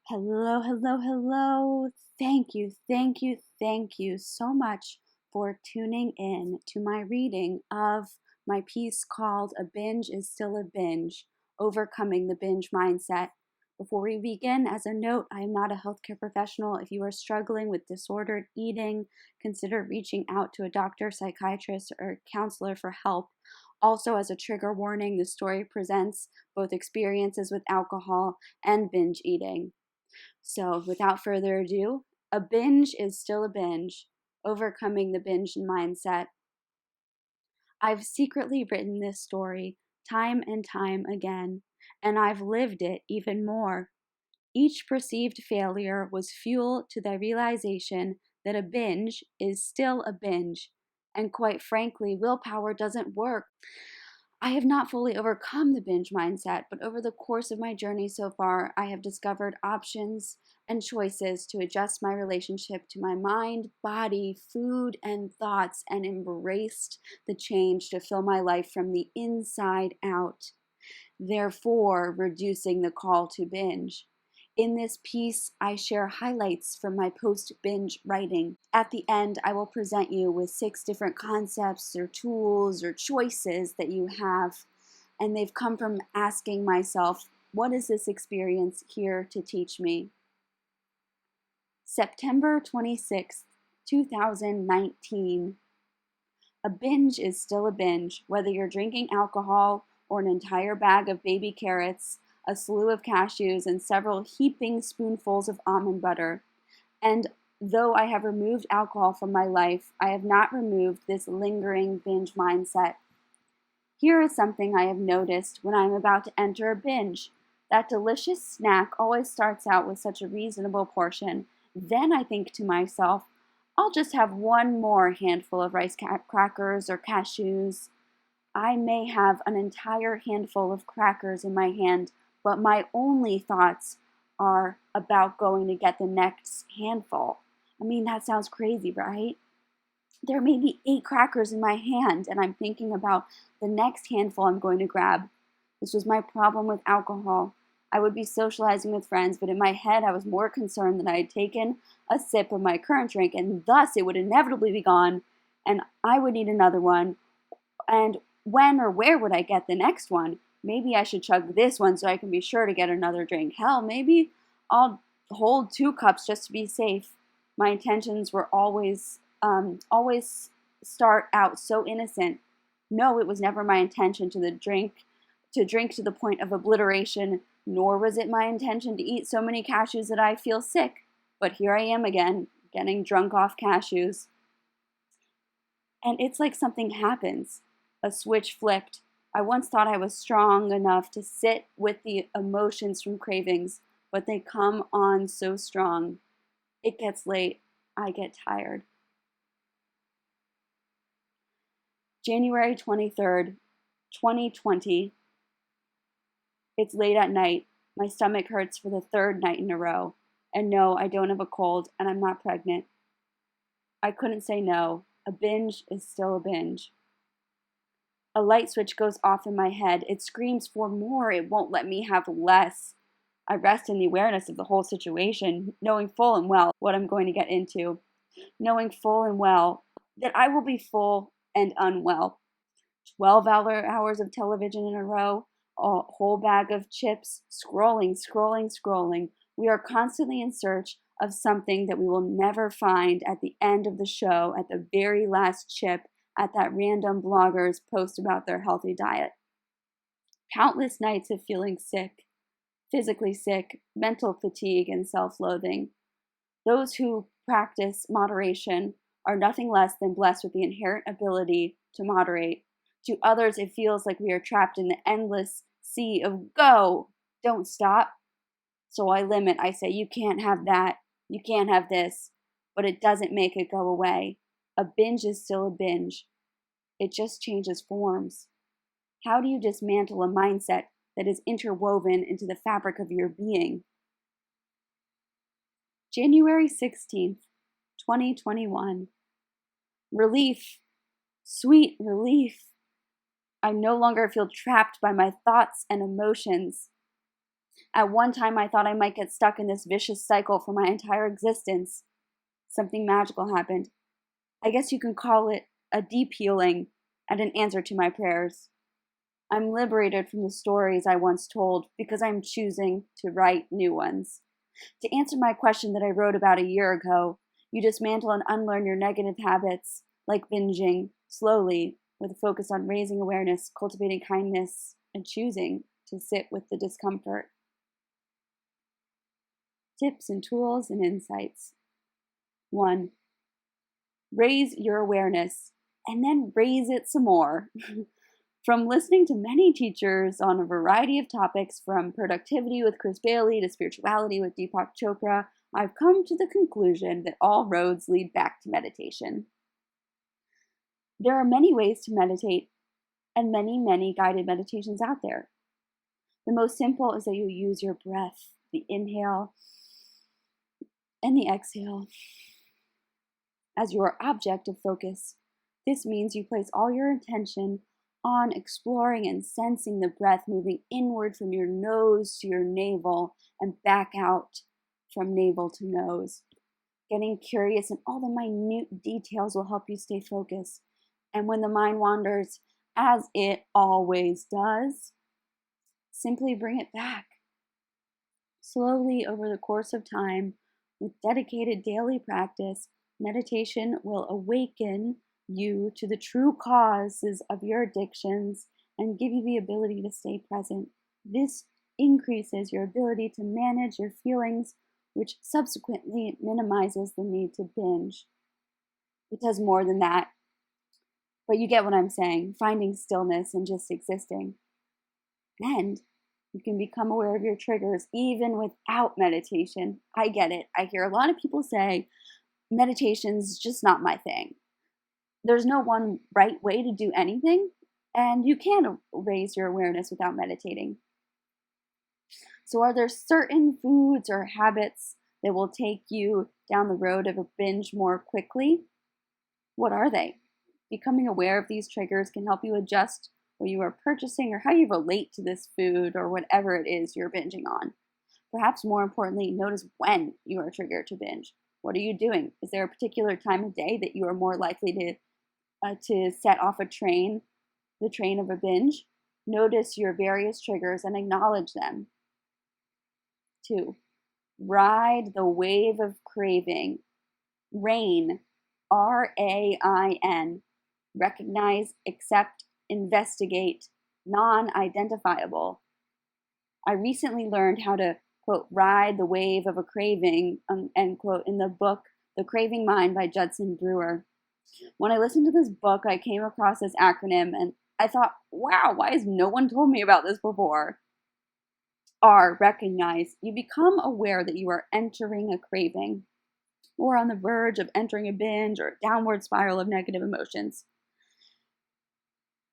Hello, hello, hello. Thank you so much for tuning in to my reading of my piece called A Binge is Still a Binge, Overcoming the Binge Mindset. Before we begin, as a note, I am not a healthcare professional. If you are struggling with disordered eating, consider reaching out to a doctor, psychiatrist, or counselor for help. Also, as a trigger warning, the story presents both experiences with alcohol and binge eating. So, without further ado, a binge is still a binge, overcoming the binge mindset. I've secretly written this story time and time again, and I've lived it even more. Each perceived failure was fuel to the realization that a binge is still a binge, and quite frankly, willpower doesn't work. I have not fully overcome the binge mindset, but over the course of my journey so far, I have discovered options and choices to adjust my relationship to my mind, body, food, and thoughts, and embraced the change to fill my life from the inside out, therefore reducing the call to binge. In this piece, I share highlights from my post-binge writing. At the end, I will present you with 6 different concepts or tools or choices that you have, and they've come from asking myself, what is this experience here to teach me? September 26th, 2019. A binge is still a binge, whether you're drinking alcohol or an entire bag of baby carrots, a slew of cashews, and several heaping spoonfuls of almond butter. And though I have removed alcohol from my life, I have not removed this lingering binge mindset. Here is something I have noticed when I am about to enter a binge. That delicious snack always starts out with such a reasonable portion. Then I think to myself, I'll just have one more handful of rice crackers or cashews. I may have an entire handful of crackers in my hand, but my only thoughts are about going to get the next handful. I mean, that sounds crazy, right? There may be 8 crackers in my hand, and I'm thinking about the next handful I'm going to grab. This was my problem with alcohol. I would be socializing with friends, but in my head I was more concerned that I had taken a sip of my current drink, and thus it would inevitably be gone, and I would need another one. And when or where would I get the next one? Maybe I should chug this one so I can be sure to get another drink. Hell, maybe I'll hold 2 cups just to be safe. My intentions were always start out so innocent. No, it was never my intention to drink to the point of obliteration, nor was it my intention to eat so many cashews that I feel sick. But here I am again, getting drunk off cashews. And it's like something happens. A switch flipped. I once thought I was strong enough to sit with the emotions from cravings, but they come on so strong. It gets late. I get tired. January 23rd, 2020. It's late at night. My stomach hurts for the 3rd night in a row. And no, I don't have a cold, and I'm not pregnant. I couldn't say no. A binge is still a binge. A light switch goes off in my head. It screams for more. It won't let me have less. I rest in the awareness of the whole situation, knowing full and well what I'm going to get into. Knowing full and well that I will be full and unwell. 12 hours of television in a row, a whole bag of chips, scrolling. We are constantly in search of something that we will never find at the end of the show, at the very last chip, at that random blogger's post about their healthy diet. Countless nights of feeling sick, physically sick, mental fatigue, and self-loathing. Those who practice moderation are nothing less than blessed with the inherent ability to moderate. To others, it feels like we are trapped in the endless sea of go, don't stop. So I limit. I say, you can't have that, you can't have this, but it doesn't make it go away. A binge is still a binge. It just changes forms. How do you dismantle a mindset that is interwoven into the fabric of your being? January 16th, 2021. Relief. Sweet relief. I no longer feel trapped by my thoughts and emotions. At one time, I thought I might get stuck in this vicious cycle for my entire existence. Something magical happened. I guess you can call it a deep healing and an answer to my prayers. I'm liberated from the stories I once told because I'm choosing to write new ones. To answer my question that I wrote about a year ago, you dismantle and unlearn your negative habits, like binging, slowly, with a focus on raising awareness, cultivating kindness, and choosing to sit with the discomfort. Tips and tools and insights. 1. Raise your awareness and then raise it some more. From listening to many teachers on a variety of topics, from productivity with Chris Bailey to spirituality with Deepak Chopra, I've come to the conclusion that all roads lead back to meditation. There are many ways to meditate and many guided meditations out there. The most simple is that you use your breath, the inhale and the exhale, as your object of focus. This means you place all your attention on exploring and sensing the breath moving inward from your nose to your navel and back out from navel to nose. Getting curious in all the minute details will help you stay focused. And when the mind wanders, as it always does, simply bring it back. Slowly over the course of time, with dedicated daily practice, meditation will awaken you to the true causes of your addictions and give you the ability to stay present. This increases your ability to manage your feelings, which subsequently minimizes the need to binge. It does more than that, but you get what I'm saying, finding stillness and just existing. And you can become aware of your triggers even without meditation. I get it. I hear a lot of people say, meditation's just not my thing. There's no one right way to do anything, and you can raise your awareness without meditating. So are there certain foods or habits that will take you down the road of a binge more quickly? What are they? Becoming aware of these triggers can help you adjust what you are purchasing or how you relate to this food or whatever it is you're binging on. Perhaps more importantly, notice when you are triggered to binge. What are you doing? Is there a particular time of day that you are more likely to set off the train of a binge? Notice your various triggers and acknowledge them. 2. Ride the wave of craving. RAIN, RAIN. Recognize, accept, investigate, non-identifiable. I recently learned how to, quote, ride the wave of a craving, end quote, in the book The Craving Mind by Judson Brewer. When I listened to this book, I came across this acronym and I thought, wow, why has no one told me about this before? R, recognize. You become aware that you are entering a craving or on the verge of entering a binge or a downward spiral of negative emotions.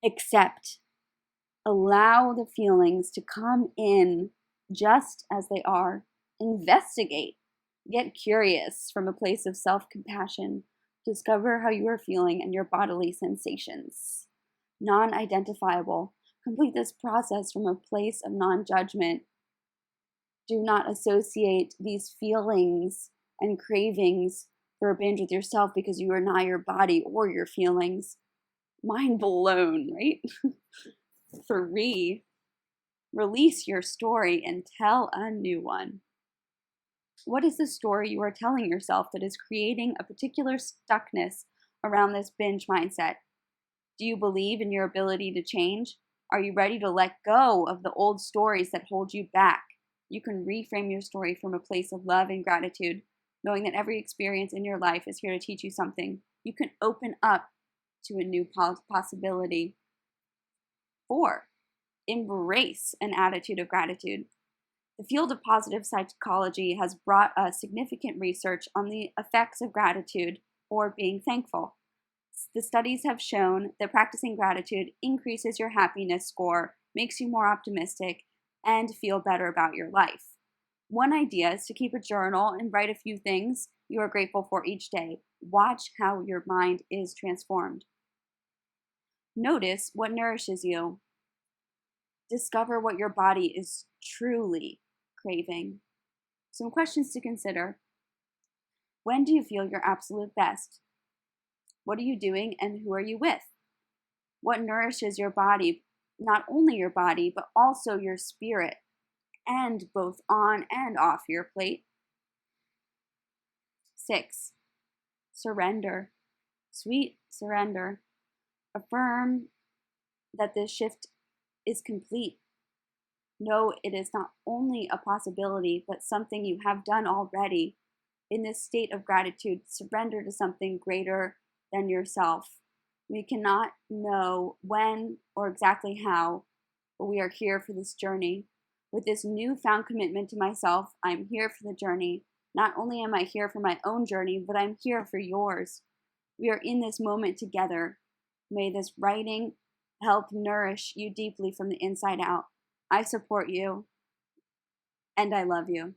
Accept. Allow the feelings to come in just as they are. Investigate. Get curious from a place of self-compassion. Discover how you are feeling and your bodily sensations. Non-identifiable. Complete this process from a place of non-judgment. Do not associate these feelings and cravings for a binge with yourself because you are not your body or your feelings. Mind blown, right? 3. Release your story and tell a new one. What is the story you are telling yourself that is creating a particular stuckness around this binge mindset? Do you believe in your ability to change? Are you ready to let go of the old stories that hold you back? You can reframe your story from a place of love and gratitude, knowing that every experience in your life is here to teach you something. You can open up to a new possibility. 4. Embrace an attitude of gratitude. The field of positive psychology has brought us significant research on the effects of gratitude or being thankful. The studies have shown that practicing gratitude increases your happiness score, makes you more optimistic, and feel better about your life. One idea is to keep a journal and write a few things you are grateful for each day. Watch how your mind is transformed. Notice what nourishes you. Discover what your body is truly craving. Some questions to consider. When do you feel your absolute best? What are you doing and who are you with? What nourishes your body, not only your body, but also your spirit, and both on and off your plate? 6. Surrender. Sweet surrender. Affirm that this shift is complete. Know it is not only a possibility, but something you have done already. In this state of gratitude, surrender to something greater than yourself. We cannot know when or exactly how, but we are here for this journey. With this newfound commitment to myself, I'm here for the journey. Not only am I here for my own journey, but I'm here for yours. We are in this moment together. May this writing help nourish you deeply from the inside out. I support you, and I love you.